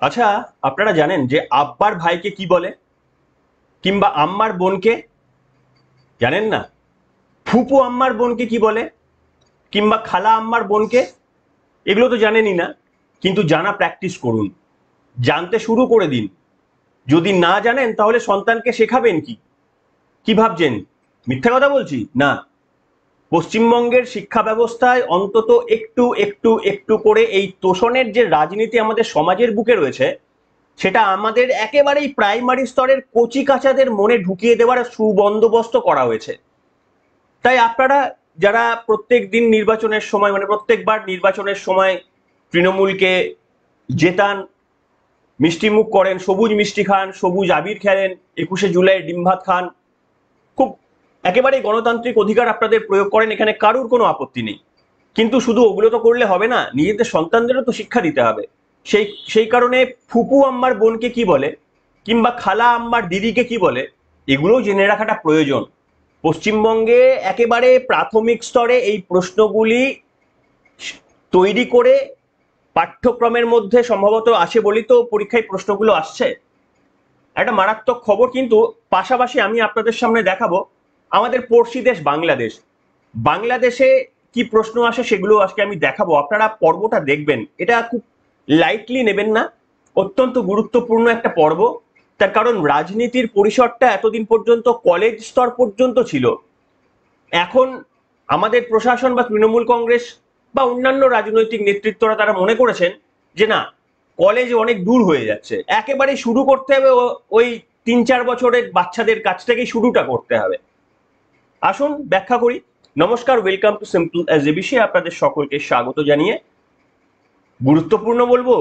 আচ্ছা, আপনারা জানেন যে আব্বার ভাইকে কি বলে? কিংবা আম্মার বোনকে? জানেন না? ফুপু আম্মার বোনকে কি বলে? কিংবা খালা আম্মার বোনকে? এগুলো তো জানেনই না। কিন্তু জানা প্র্যাকটিস করুন, জানতে শুরু করে দিন। যদি না জানেন তাহলে সন্তানকে শেখাবেন কি? কি ভাবছেন মিথ্যা কথা বলছি? না। পশ্চিমবঙ্গের শিক্ষা ব্যবস্থায় অন্তত একটু একটু একটু করে এই তোষণের যে রাজনীতি আমাদের সমাজের বুকে রয়েছে, সেটা আমাদের একেবারেই প্রাইমারি স্তরের কচি কাঁচাদের মনে ঢুকিয়ে দেওয়ার সুবন্দোবস্ত করা হয়েছে। তাই আপনারা যারা প্রত্যেক দিন নির্বাচনের সময়, মানে প্রত্যেকবার নির্বাচনের সময় তৃণমূলকে জেতান, মিষ্টি মুখ করেন, সবুজ মিষ্টি খান, সবুজ আবির খেলেন, 21শে জুলাই ডিম ভাত খান, খুব একেবারেই গণতান্ত্রিক অধিকার আপনাদের প্রয়োগ করেন, এখানে কারুর কোনো আপত্তি নেই। কিন্তু শুধু ওগুলো তো করলে হবে না, নিজেদের সন্তানদেরও তো শিক্ষা দিতে হবে। সেই সেই কারণে ফুপু আম্মার বোনকে কি বলে, কিংবা খালা আম্মার দিদিকে কি বলে, এগুলোও জেনে রাখাটা প্রয়োজন। পশ্চিমবঙ্গে একেবারে প্রাথমিক স্তরে এই প্রশ্নগুলি তৈরি করে পাঠ্যক্রমের মধ্যে সম্ভবত আসে বলেই তো পরীক্ষায় প্রশ্নগুলো আসছে। একটা মারাত্মক খবর কিন্তু পাশাপাশি আমি আপনাদের সামনে দেখাবো আমাদের পড়শি দেশ বাংলাদেশ। বাংলাদেশে কি প্রশ্ন আসে সেগুলো আজকে আমি দেখাবো, আপনারা পর্বটা দেখবেন। এটা খুব লাইটলি নেবেন না, অত্যন্ত গুরুত্বপূর্ণ একটা পর্ব। তার কারণ রাজনীতির পরিসরটা এতদিন পর্যন্ত কলেজ স্তর পর্যন্ত ছিল। এখন আমাদের প্রশাসন বা তৃণমূল কংগ্রেস বা অন্যান্য রাজনৈতিক নেতৃত্বরা তারা মনে করেছেন যে না, কলেজ অনেক দূর হয়ে যাচ্ছে, একেবারে শুরু করতে হবে ওই 3-4 বছরের বাচ্চাদের কাছ থেকেই শুরুটা করতে হবে। আসুন ব্যাখ্যা করি। নমস্কার, welcome to simple as ABC. আপনাদের সকলকে স্বাগত জানিয়ে গুরুত্বপূর্ণ বলবো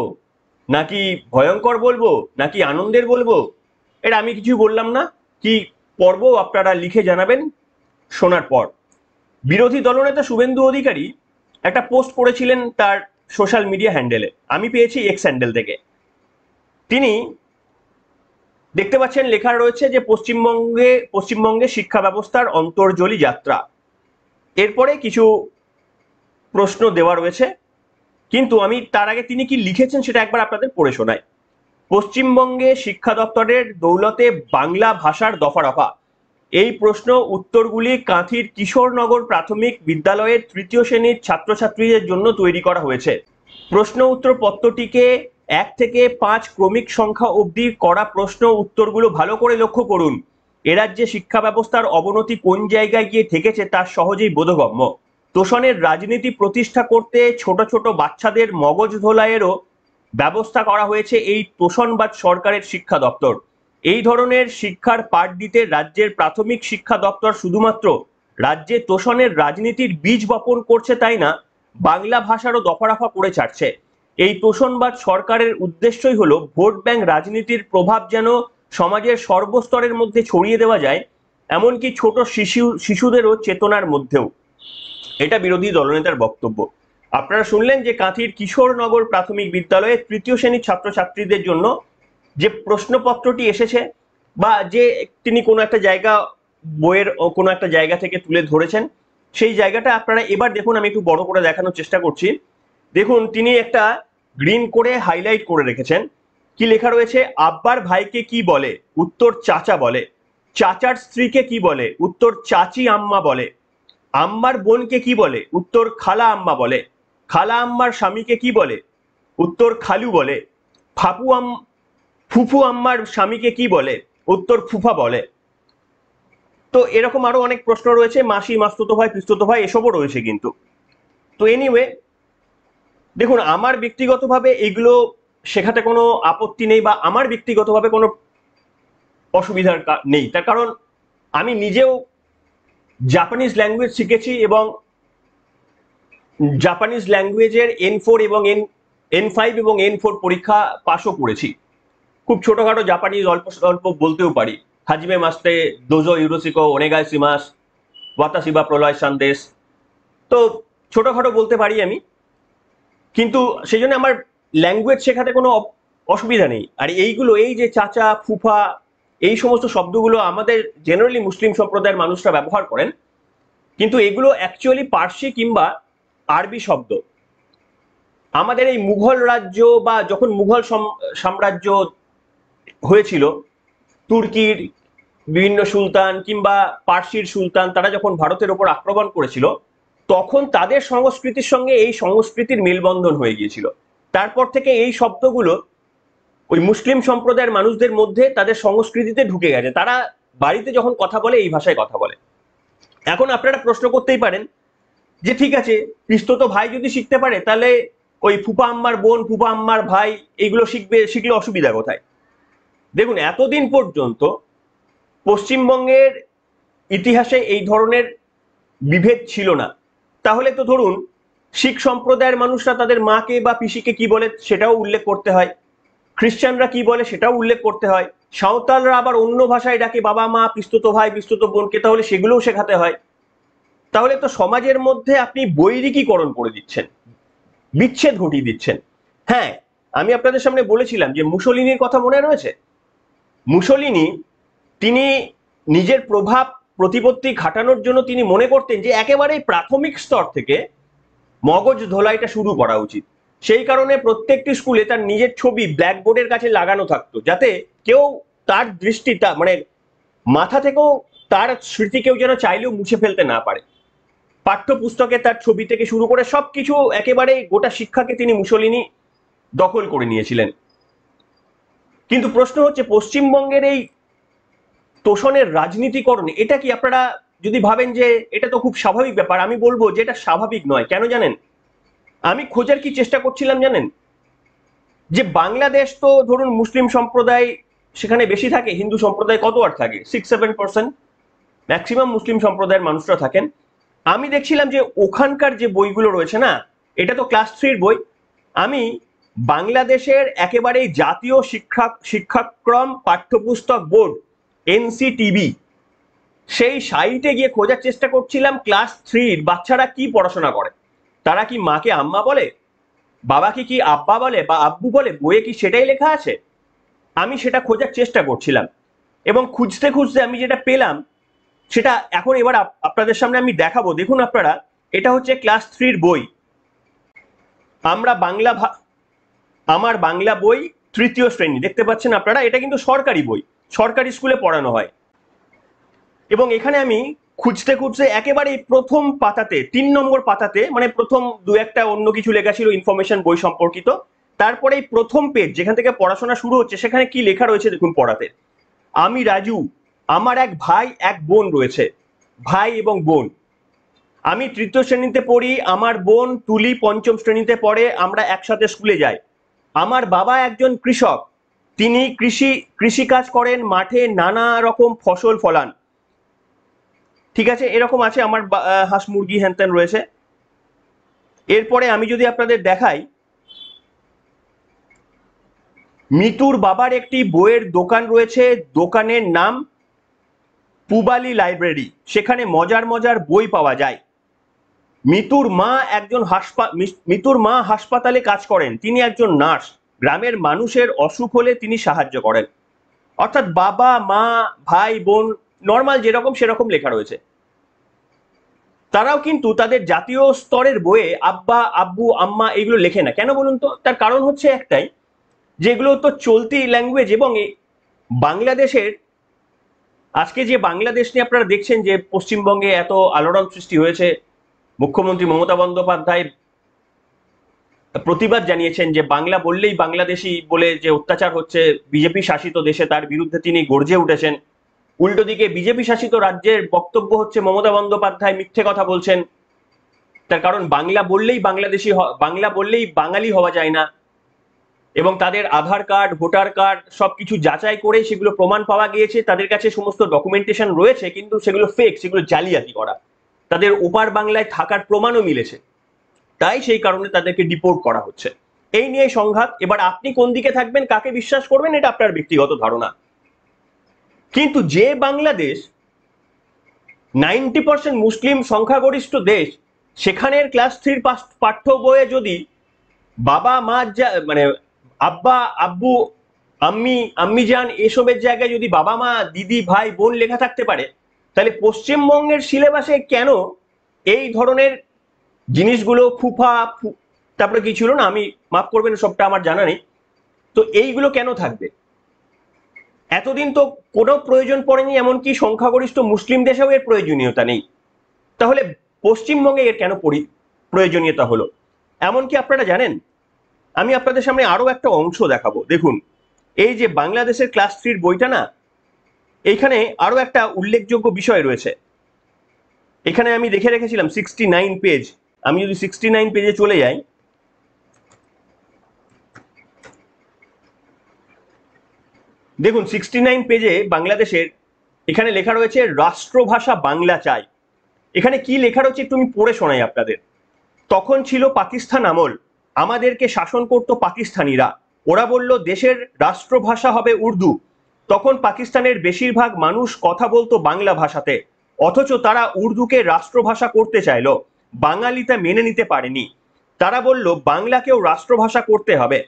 নাকি ভয়ঙ্কর বলবো নাকি আনন্দের বলবো, এটা আমি কিছু বললাম না। কি পর্ব আপনারা লিখে জানাবেন শোনার পর। বিরোধী দলনেতা শুভেন্দু অধিকারী একটা পোস্ট করেছিলেন তার সোশ্যাল মিডিয়া হ্যান্ডেলে, আমি পেয়েছি এক্স হ্যান্ডেল থেকে। তিনি দেখতে পাচ্ছেন লেখা রয়েছে যে পশ্চিমবঙ্গে শিক্ষা ব্যবস্থার অন্তর্জলি যাত্রা। এরপরে কিছু প্রশ্ন দেওয়া রয়েছে, কিন্তু আমি তার আগে তিনি কি লিখেছেন সেটা একবার আপনাদের পড়ে শোনাই। পশ্চিমবঙ্গে শিক্ষা দপ্তরের দৌলতে বাংলা ভাষার দফা রফা। এই প্রশ্ন উত্তরগুলি কাঁথির কিশোরনগর প্রাথমিক বিদ্যালয়ের 3য় শ্রেণীর ছাত্রছাত্রীদের জন্য তৈরি করা হয়েছে। প্রশ্ন উত্তর পত্রটিকে 1 থেকে 5 ক্রমিক সংখ্যা অবধি করা প্রশ্ন উত্তরগুলো ভালো করে লক্ষ্য করুন। এরাজ্যে শিক্ষা ব্যবস্থার অবনতি কোন জায়গায় গিয়ে ঠেকেছে তা সহজেই বোধগম্য। তোষণের রাজনীতি প্রতিষ্ঠা করতে ছোট ছোট বাচ্চাদের মগজ ধোলাইয়েরও ব্যবস্থা করা হয়েছে এই তোষণবাদ সরকারের শিক্ষা দপ্তর। এই ধরনের শিক্ষার পাঠ দিতে রাজ্যের প্রাথমিক শিক্ষা দপ্তর শুধুমাত্র রাজ্যে তোষণের রাজনীতির বীজ বপন করছে তাই না, বাংলা ভাষারও দফারফা করে ছাড়ছে। এই তোষণবাদ সরকারের উদ্দেশ্যই হলো ভোট ব্যাংক রাজনীতির প্রভাব যেন সমাজের সর্বস্তরের মধ্যে ছড়িয়ে দেওয়া যায়, এমনকি ছোট শিশুদেরও চেতনার মধ্যেও। এটা বিরোধী দলনেতার বক্তব্য। আপনারা শুনলেন যে কাঁথির কিশোরনগর প্রাথমিক বিদ্যালয়ের 3য় শ্রেণীর ছাত্রছাত্রীদের জন্য যে প্রশ্নপত্রটি এসেছে, বা যে তিনি কোনো একটা জায়গা, বইয়ের কোনো একটা জায়গা থেকে তুলে ধরেছেন, সেই জায়গাটা আপনারা এবার দেখুন। আমি একটু বড় করে দেখানোর চেষ্টা করছি। দেখুন, তিনি একটা গ্রিন করে হাইলাইট করে রেখেছেন। কি লেখা রয়েছে? আব্বার ভাইকে কি বলে? উত্তর চাচা বলে। চাচার স্ত্রীকে কি বলে? উত্তর চাচি আম্মা বলে। আম্মার বোনকে কি বলে? উত্তর খালা আম্মা বলে। খালা আম্মার স্বামীকে কি বলে? উত্তর খালু বলে। ফুফু আম্মার স্বামীকে কি বলে? উত্তর ফুফা বলে। তো এরকম আরো অনেক প্রশ্ন রয়েছে, মাসি, মাস্তুতো ভাই, পিস্তুতো ভাই, এসবও রয়েছে কিন্তু। তো এনিওয়ে, দেখুন, আমার ব্যক্তিগতভাবে এগুলো শেখাতে কোনো আপত্তি নেই, বা আমার ব্যক্তিগতভাবে কোনো অসুবিধার নেই। তার কারণ আমি নিজেও জাপানিজ ল্যাঙ্গুয়েজ শিখেছি এবং জাপানিজ ল্যাঙ্গুয়েজের N4 এবং N5 এবং N4 পরীক্ষা পাশও করেছি। খুব ছোটখাটো জাপানিজ অল্প অল্প বলতেও পারি। হাজিমে মাস্তে, দোজো ইউরোসিকো, ওনেগাই সিমাস, ওয়াতাসিবা প্রলয় সন্দেশ। তো ছোটখাটো বলতে পারি আমি, কিন্তু সেই জন্য আমার ল্যাঙ্গুয়েজ শেখাতে কোনো অসুবিধা নেই। আর এইগুলো, এই যে চাচা, ফুফা, এই সমস্ত শব্দগুলো আমাদের জেনারেলি মুসলিম সম্প্রদায়ের মানুষরা ব্যবহার করেন, কিন্তু এগুলো অ্যাকচুয়ালি পার্সি কিংবা আরবি শব্দ। আমাদের এই মুঘল রাজ্য বা যখন মুঘল সাম্রাজ্য হয়েছিল, তুর্কির বিভিন্ন সুলতান কিংবা পার্সির সুলতান তারা যখন ভারতের ওপর আক্রমণ করেছিল, তখন তাদের সংস্কৃতির সঙ্গে এই সংস্কৃতির মেলবন্ধন হয়ে গিয়েছিল। তারপর থেকে এই শব্দগুলো ওই মুসলিম সম্প্রদায়ের মানুষদের মধ্যে তাদের সংস্কৃতিতে ঢুকে গেছে, তারা বাড়িতে যখন কথা বলে এই ভাষায় কথা বলে। এখন আপনারা প্রশ্ন করতেই পারেন যে ঠিক আছে, পিস্তত ভাই যদি শিখতে পারে তাহলে ওই ফুপা আম্মার বোন, ফুপা আম্মার ভাই এইগুলো শিখলে অসুবিধা কোথায়? দেখুন, এতদিন পর্যন্ত পশ্চিমবঙ্গের ইতিহাসে এই ধরনের বিভেদ ছিল না। তাহলে তো ধরুন শিখ সম্প্রদায়ের মানুষরা তাদের মাকে বা পিসিকে কি বলে সেটাও উল্লেখ করতে হয়, খ্রিস্টানরা কি বলে সেটাও উল্লেখ করতে হয়, সাঁওতালরা আবার অন্য ভাষায় ডাকে বাবা মা, পিস্তত ভাই, পিস্তত বোনকে, তাহলে সেগুলোও শেখাতে হয়। তাহলে তো সমাজের মধ্যে আপনি বৈরিকীকরণ করে দিচ্ছেন, বিচ্ছেদ ঘটিয়ে দিচ্ছেন। হ্যাঁ, আমি আপনাদের সামনে বলেছিলাম যে মুসোলিনির কথা মনে রয়েছে। মুসোলিনি তিনি নিজের প্রভাব প্রতিপত্তি খাটানোর জন্য তিনি মনে করতেন যে একেবারেই প্রাথমিক স্তর থেকে মগজ ধোলাইটা শুরু করা উচিত। সেই কারণে প্রত্যেকটি স্কুলে তার নিজের ছবি ব্ল্যাকবোর্ডের কাছে লাগানো থাকতো, যাতে কেউ তার দৃষ্টিটা মানে মাথা থেকেও তার স্মৃতি কেউ যেন চাইলেও মুছে ফেলতে না পারে। পাঠ্যপুস্তকে তার ছবি থেকে শুরু করে সবকিছু, একেবারে গোটা শিক্ষাকে তিনি মুসোলিনি দখল করে নিয়েছিলেন। কিন্তু প্রশ্ন হচ্ছে, পশ্চিমবঙ্গের এই তোষণের রাজনীতিকরণ, এটা কি আপনারা যদি ভাবেন যে এটা তো খুব স্বাভাবিক ব্যাপার, আমি বলবো যে এটা স্বাভাবিক নয়। কেন জানেন? আমি খোঁজার কি চেষ্টা করছিলাম জানেন? যে বাংলাদেশ তো ধরুন মুসলিম সম্প্রদায় সেখানে বেশি থাকে, হিন্দু সম্প্রদায় কত আর থাকে, 6-7%, ম্যাক্সিমাম মুসলিম সম্প্রদায়ের মানুষরা থাকেন। আমি দেখছিলাম যে ওখানকার যে বইগুলো রয়েছে না, এটা তো ক্লাস 3-র বই, আমি বাংলাদেশের একেবারে জাতীয় শিক্ষাক্রম পাঠ্যপুস্তক বোর্ড NCTB সেই সাইটে গিয়ে খোঁজার চেষ্টা করছিলাম ক্লাস 3-র বাচ্চারা কি পড়াশোনা করে। তারা কি মাকে আম্মা বলে, বাবাকে কি আব্বা বলে বা আব্বু বলে, বইয়ে কি সেটাই লেখা আছে? আমি সেটা খোঁজার চেষ্টা করছিলাম এবং খুঁজতে খুঁজতে আমি যেটা পেলাম সেটা এখন এবার আপনাদের সামনে আমি দেখাবো। দেখুন আপনারা, এটা হচ্ছে ক্লাস 3-র বই, আমরা বাংলা আমার বাংলা বই 3য় শ্রেণী, দেখতে পাচ্ছেন আপনারা, এটা কিন্তু সরকারি বই, সরকারি স্কুলে পড়ানো হয়। এবং এখানে আমি খুঁজতে খুঁজতে একেবারে প্রথম পাতাতে, 3 নম্বর পাতাতে, মানে প্রথম 2-একটা অন্য কিছু লেখা ছিল ইনফরমেশন বই সম্পর্কিত, তারপরে এই প্রথম পেজ যেখান থেকে পড়াশোনা শুরু হচ্ছে সেখানে কি লেখা রয়েছে দেখুন পড়াতে। আমি রাজু, আমার এক ভাই এক বোন রয়েছে, ভাই এবং বোন। আমি 3য় শ্রেণীতে পড়ি, আমার বোন তুলি 5ম শ্রেণীতে পড়ে, আমরা একসাথে স্কুলে যাই। আমার বাবা একজন কৃষক, তিনি কৃষিকাজ করেন, মাঠে নানা রকম ফসল ফলান। ঠিক আছে, এরকম আছে, আমার হাঁস মুরগি হ্যানত্যান রয়েছে। এরপরে আমি যদি আপনাদের দেখাই, মিতুর বাবার একটি বইয়ের দোকান রয়েছে, দোকানের নাম পুবালি লাইব্রেরি, সেখানে মজার মজার বই পাওয়া যায়। মিতুর মা হাসপাতালে কাজ করেন, তিনি একজন নার্স, গ্রামের মানুষের অসুখ হলে তিনি সাহায্য করেন। অর্থাৎ বাবা মা ভাই বোন নর্মাল যেরকম সেরকম লেখা রয়েছে। তারাও কিন্তু তাদের জাতীয় স্তরের বইয়ে আব্বা আব্বু আম্মা এগুলো লেখে না। কেন বলুন তো? তার কারণ হচ্ছে একটাই, যেগুলো তো চলতি ল্যাঙ্গুয়েজ। এবং বাংলাদেশের আজকে যে বাংলাদেশ নিয়ে আপনারা দেখছেন যে পশ্চিমবঙ্গে এত আলোড়ন সৃষ্টি হয়েছে, মুখ্যমন্ত্রী মমতা বন্দ্যোপাধ্যায় প্রতিবাদ জানিয়েছেন যে বাংলা বললেই বাংলাদেশি বলে যে অত্যাচার হচ্ছে বিজেপি শাসিত দেশে, তার বিরুদ্ধে তিনি গর্জে উঠেছেন। উল্টো দিকে বিজেপি শাসিত রাজ্যের বক্তব্য হচ্ছে মমতা বন্দ্যোপাধ্যায় মিথ্যে কথা বলছেন, তার কারণ বাংলা বললেই বাংলা বললেই বাঙালি হওয়া যায় না। এবং তাদের আধার কার্ড, ভোটার কার্ড সবকিছু যাচাই করে সেগুলো প্রমাণ পাওয়া গিয়েছে, তাদের কাছে সমস্ত ডকুমেন্টেশন রয়েছে, কিন্তু সেগুলো ফেক, সেগুলো জালিয়াতি করা। তাদের ওপার বাংলায় থাকার প্রমাণও মিলেছে, তাই সেই কারণে তাদেরকে ডিপোর্ট করা হচ্ছে। এই নিয়ে সংঘাত। এবার আপনি কোন দিকে থাকবেন, কাকে বিশ্বাস করবেন, এটা আপনার ব্যক্তিগত ধারণা। কিন্তু যে বাংলাদেশ 90% মুসলিম সংখ্যাগরিষ্ঠ দেশ, সেখানের ক্লাস 3-র পাঠ্য বইয়ে যদি বাবা মা মানে আব্বা আব্বু আম্মি জান এসবের জায়গায় যদি বাবা মা দিদি ভাই বোন লেখা থাকতে পারে, তাহলে পশ্চিমবঙ্গের সিলেবাসে কেন এই ধরনের জিনিসগুলো ফুফা তারপরে কি ছিল না, আমি মাফ করবেন সবটা আমার জানা নেই। তো এইগুলো কেন থাকবে? এতদিন তো কোনো প্রয়োজন পড়েনি, এমনকি সংখ্যাগরিষ্ঠ মুসলিম দেশেও এর প্রয়োজনীয়তা নেই। তাহলে পশ্চিমবঙ্গে এর কেন প্রয়োজনীয়তা হলো? এমনকি আপনারা জানেন, আমি আপনাদের সামনে আরো একটা অংশ দেখাবো। দেখুন, এই যে বাংলাদেশের ক্লাস 3 বইটা না, এইখানে আরো একটা উল্লেখযোগ্য বিষয় রয়েছে। এখানে আমি দেখে রেখেছিলাম 69 পেজ। আমি যদি 69 পেজে চলে যাই, দেখুন 69 পেজে বাংলাদেশের এখানে লেখা রয়েছে রাষ্ট্রভাষা বাংলা চাই। এখানে কি লেখা রয়েছে একটু আমি পড়ে শোনাই আপনাদের। তখন ছিল পাকিস্তান আমল, আমাদেরকে শাসন করত পাকিস্তানিরা। ওরা বলল দেশের রাষ্ট্রভাষা হবে উর্দু। তখন পাকিস্তানের বেশিরভাগ মানুষ কথা বলতো বাংলা ভাষাতে, অথচ তারা উর্দুকে রাষ্ট্রভাষা করতে চাইলো। বাঙালিটা মেনে নিতে পারেনি। তারা বলল বাংলাকেও রাষ্ট্রভাষা করতে হবে।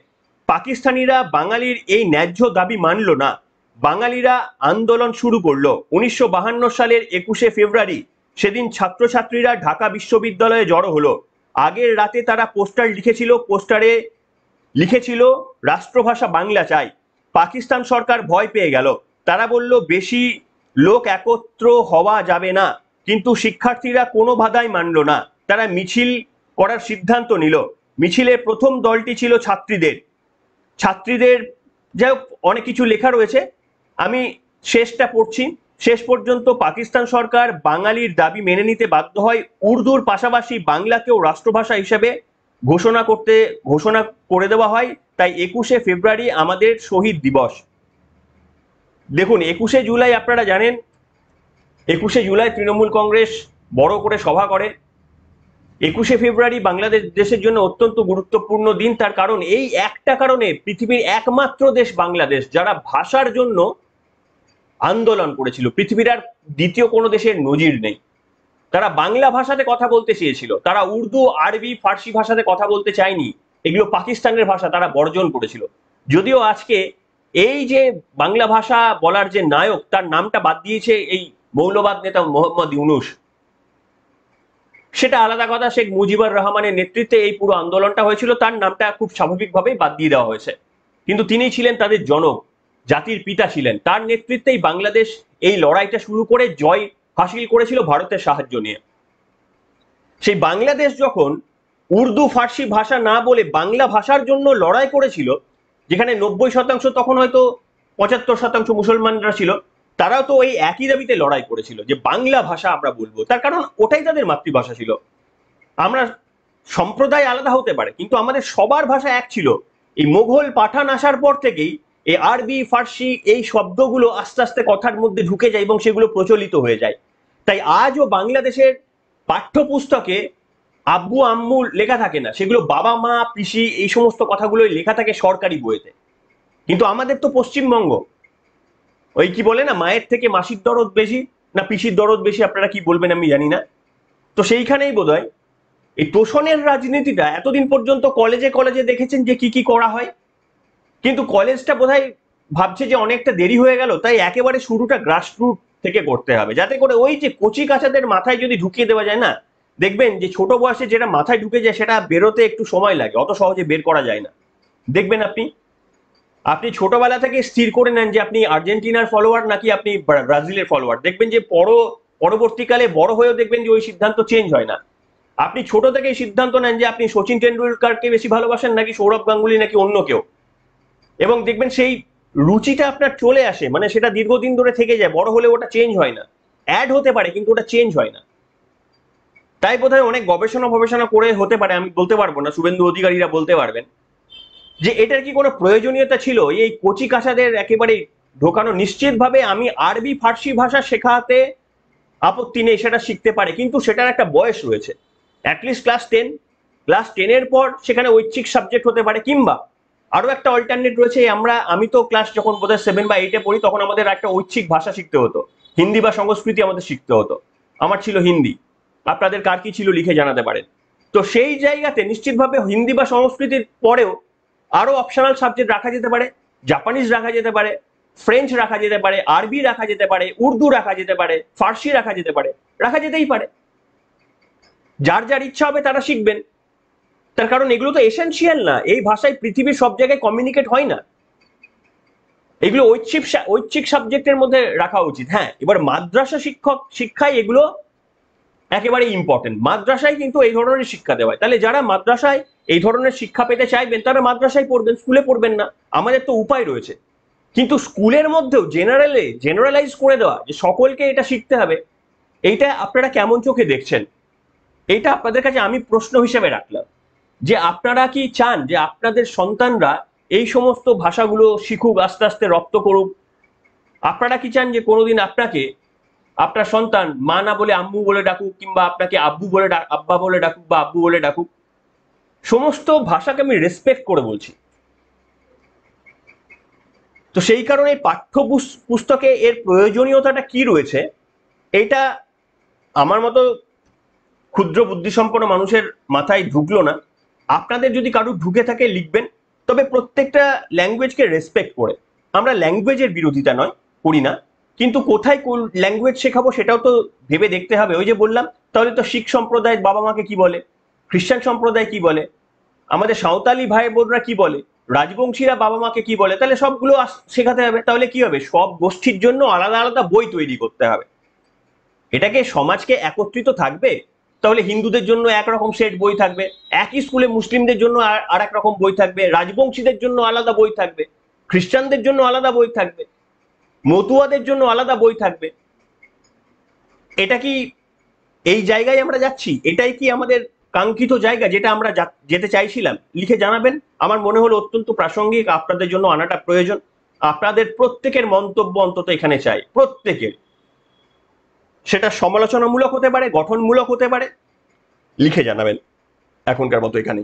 পাকিস্তানিরা বাঙালির এই ন্যায্য দাবি মানল না। বাঙালিরা আন্দোলন শুরু করলো 1952 সালের 21শে ফেব্রুয়ারি। সেদিন ছাত্রছাত্রীরা ঢাকা বিশ্ববিদ্যালয়ে জড়ো হলো। আগের রাতে তারা পোস্টার লিখেছিল, পোস্টারে লিখেছিল রাষ্ট্রভাষা বাংলা চাই। পাকিস্তান সরকার ভয় পেয়ে গেল। তারা বলল বেশি লোক একত্র হওয়া যাবে না, কিন্তু শিক্ষার্থীরা কোনো বাধাই মানল না। তারা মিছিল করার সিদ্ধান্ত নিল। মিছিলের প্রথম দলটি ছিল ছাত্রীদের যাই হোক, অনেক কিছু লেখা রয়েছে, আমি শেষটা পড়ছি। শেষ পর্যন্ত পাকিস্তান সরকার বাঙালির দাবি মেনে নিতে বাধ্য হয়। উর্দুর পাশাপাশি বাংলাকেও রাষ্ট্রভাষা হিসেবে ঘোষণা করে দেওয়া হয়। তাই 21শে ফেব্রুয়ারি আমাদের শহীদ দিবস। দেখুন 21শে জুলাই আপনারা জানেন, 21শে জুলাই তৃণমূল কংগ্রেস বড় করে সভা করে। 21শে ফেব্রুয়ারি বাংলাদেশ দেশের জন্য অত্যন্ত গুরুত্বপূর্ণ দিন। তার কারণ এই একটা কারণে, পৃথিবীর একমাত্র দেশ বাংলাদেশ যারা ভাষার জন্য আন্দোলন করেছিল। পৃথিবীর আর দ্বিতীয় কোনো দেশের নজির নেই। তারা বাংলা ভাষাতে কথা বলতে চেয়েছিল, তারা উর্দু, আরবি, ফার্সি ভাষাতে কথা বলতে চায়নি। এগুলো পাকিস্তানের ভাষা, তারা বর্জন করেছিল। যদিও আজকে এই যে বাংলা ভাষা বলার যে নায়ক, তার নামটা বাদ দিয়েছে এই মৌলবাদ নেতা মোহাম্মদ ইউনূস, সেটা আলাদা কথা। শেখ মুজিবুর রহমানের নেতৃত্বে এই পুরো আন্দোলনটা হয়েছিল, তার নামটা খুব স্বাভাবিকভাবেই বাদ দিয়ে দেওয়া হয়েছে। কিন্তু তিনি ছিলেন তাদের জনক, জাতির পিতা ছিলেন। তার নেতৃত্বেই বাংলাদেশ এই লড়াইটা শুরু করে জয় হাসিল করেছিল ভারতের সাহায্য নিয়ে। সেই বাংলাদেশ যখন উর্দু ফার্সি ভাষা না বলে বাংলা ভাষার জন্য লড়াই করেছিল, যেখানে 90% তখন হয়তো 75% মুসলমানরা ছিল, তারাও তো ওই একই দাবিতে লড়াই করেছিল যে বাংলা ভাষা আমরা বলবো। তার কারণ ওটাই তাদের মাতৃভাষা ছিল। আমরা সম্প্রদায় আলাদা হতে পারে, কিন্তু আমাদের সবার ভাষা এক ছিল। এই মোঘল পাঠান আসার পর থেকেই এই আরবি ফার্সি এই শব্দগুলো আস্তে আস্তে কথার মধ্যে ঢুকে যায় এবং সেগুলো প্রচলিত হয়ে যায়। তাই আজও বাংলাদেশের পাঠ্যপুস্তকে আব্বু আম্মু লেখা থাকে না, সেগুলো বাবা মা পিসি এই সমস্ত কথাগুলোই লেখা থাকে সরকারি বইতে। কিন্তু আমাদের তো পশ্চিমবঙ্গ, ওই কি বলে না, মায়ের থেকে মাসির দরদ বেশি না পিসির দরদ বেশি, আপনারা কি বলবেন আমি জানি না। তো সেইখানেই বোধহয় এই তোষণের রাজনীতিটা এতদিন পর্যন্ত কলেজে কলেজে দেখেছেন যে কি করা হয়, কিন্তু কলেজটা বোধহয় ভাবছে যে অনেকটা দেরি হয়ে গেল, তাই একেবারে শুরুটা গ্রাসরুট থেকে করতে হবে, যাতে করে ওই যে কচি কাঁচাদের মাথায় যদি ঢুকিয়ে দেওয়া যায় না, দেখবেন যে ছোট বয়সে যেটা মাথায় ঢুকে যায় সেটা বেরোতে একটু সময় লাগে, অত সহজে বের করা যায় না। দেখবেন আপনি ছোটবেলা থেকে স্থির করে নেন যে আপনি আর্জেন্টিনার ফলোয়ার নাকি আপনি ব্রাজিলের ফলোয়ার, দেখবেন যে পরবর্তীকালে বড় হয়েও দেখবেন যে ওই সিদ্ধান্ত চেঞ্জ হয় না। আপনি ছোট থেকেই সিদ্ধান্ত নেন যে আপনি সচিন টেন্ডুলকারকে বেশি ভালোবাসেন নাকি সৌরভ গাঙ্গুলি নাকি অন্য কেউ, এবং দেখবেন সেই রুচিটা আপনার চলে আসে, মানে সেটা দীর্ঘদিন ধরে থেকে যায়, বড় হলে ওটা চেঞ্জ হয় না। অ্যাড হতে পারে কিন্তু ওটা চেঞ্জ হয় না। তাই বোধহয় অনেক গবেষণা করে হতে পারে, আমি বলতে পারবো না, শুভেন্দু অধিকারীরা বলতে পারবেন যে এটার কি কোনো প্রয়োজনীয়তা ছিল এই কচি কাঁচাদের একেবারে ঢোকানো। নিশ্চিতভাবে আমি আরবি ফার্সি ভাষা শেখাতে আপত্তি নেই, সেটা শিখতে পারে, কিন্তু সেটার একটা বয়স রয়েছে, অ্যাটলিস্ট ক্লাস 10 পর সেখানে ঐচ্ছিক সাবজেক্ট হতে পারে। কিংবা আরো একটা অল্টারনেট রয়েছে, আমি তো ক্লাস যখন বোধহয় 7 বা 8-এ পড়ি, তখন আমাদের একটা ঐচ্ছিক ভাষা শিখতে হতো, হিন্দি বা সংস্কৃতি আমাদের শিখতে হতো। আমার ছিল হিন্দি, আপনাদের কার কি ছিল লিখে জানাতে পারেন। তো সেই জায়গাতে নিশ্চিতভাবে হিন্দি বা সংস্কৃতির পরেও আরো অপশনাল সাবজেক্ট রাখা যেতে পারে, জাপানিজ রাখা যেতে পারে, ফ্রেঞ্চ রাখা যেতে পারে, আরবি রাখা যেতে পারে, উর্দু রাখা যেতে পারে, ফার্সি রাখা যেতে পারে, রাখা যেতেই পারে। যার যার ইচ্ছা হবে তারা শিখবেন। তার কারণ এগুলো তো এসেনশিয়াল না, এই ভাষায় পৃথিবীর সব জায়গায় কমিউনিকেট হয় না, এগুলো ঐচ্ছিক সাবজেক্টের মধ্যে রাখা উচিত। হ্যাঁ, এবার মাদ্রাসা শিক্ষায় এগুলো একেবারে ইম্পর্টেন্ট, মাদ্রাসায় কিন্তু এই ধরনের শিক্ষা দেওয়া হয়। তাহলে যারা মাদ্রাসায় এই ধরনের শিক্ষা পেতে চাইবেন তারা মাদ্রাসায় পড়বেন, স্কুলে পড়বেন না, আমাদের তো উপায় রয়েছে। কিন্তু স্কুলের মধ্যেও জেনারেলাইজ করে দেওয়া যে সকলকে এটা শিখতে হবে, এইটা আপনারা কেমন চোখে দেখছেন? এটা আপনাদের কাছে আমি প্রশ্ন হিসেবে রাখলাম, যে আপনারা কি চান যে আপনাদের সন্তানরা এই সমস্ত ভাষাগুলো শিখুক, আস্তে আস্তে রপ্ত করুক? আপনারা কি চান যে কোনোদিন আপনাকে আপনার সন্তান মা না বলে আম্মু বলে ডাকুক, কিংবা আপনাকে আব্বু বলে আব্বা বলে ডাকুক বা আব্বু বলে ডাকুক? সমস্ত ভাষাকে আমি রেসপেক্ট করে বলছি। তো সেই কারণে পাঠ্য পুস্তকে এর প্রয়োজনীয়তাটা কি রয়েছে, এটা আমার মতো ক্ষুদ্র বুদ্ধিসম্পন্ন মানুষের মাথায় ঢুকলো না। আপনাদের যদি কারুর ঢুকে থাকে লিখবেন, তবে প্রত্যেকটা ল্যাঙ্গুয়েজকে রেসপেক্ট করে। আমরা ল্যাঙ্গুয়েজের বিরোধিতা নয়, করি না, কিন্তু কোথায় কোন ল্যাঙ্গুয়েজ শেখাবো সেটাও তো ভেবে দেখতে হবে। ওই যে বললাম, তাহলে তো শিখ সম্প্রদায়ের বাবা মাকে কি বলে, খ্রিস্টান সম্প্রদায় কি বলে, আমাদের সাঁওতালি ভাই বোনরা কি বলে, রাজবংশীরা বাবা মাকে কি বলে, তাহলে সবগুলো শেখাতে হবে। তাহলে কি হবে, সব গোষ্ঠীর জন্য আলাদা আলাদা বই তৈরি করতে হবে। এটাকে সমাজকে একত্রিত থাকবে? তাহলে হিন্দুদের জন্য একরকম সেট বই থাকবে, একই স্কুলে মুসলিমদের জন্য আর এক রকম বই থাকবে, রাজবংশীদের জন্য আলাদা বই থাকবে, খ্রিস্টানদের জন্য আলাদা বই থাকবে, মতুয়াদের জন্য আলাদা বই থাকবে। এটা কি এই জায়গায় আমরা যাচ্ছি? এটাই কি আমাদের কাঙ্ক্ষিত জায়গা, যেটা আমরা যেতে চাইছিলাম? লিখে জানাবেন। আমার মনে হলো অত্যন্ত প্রাসঙ্গিক, আপনাদের জন্য আনাটা প্রয়োজন। আপনাদের প্রত্যেকের মন্তব্য অন্তত এখানে চাই, প্রত্যেকের। সেটা সমালোচনামূলক হতে পারে, গঠনমূলক হতে পারে, লিখে জানাবেন। এখনকার মতো এখানে।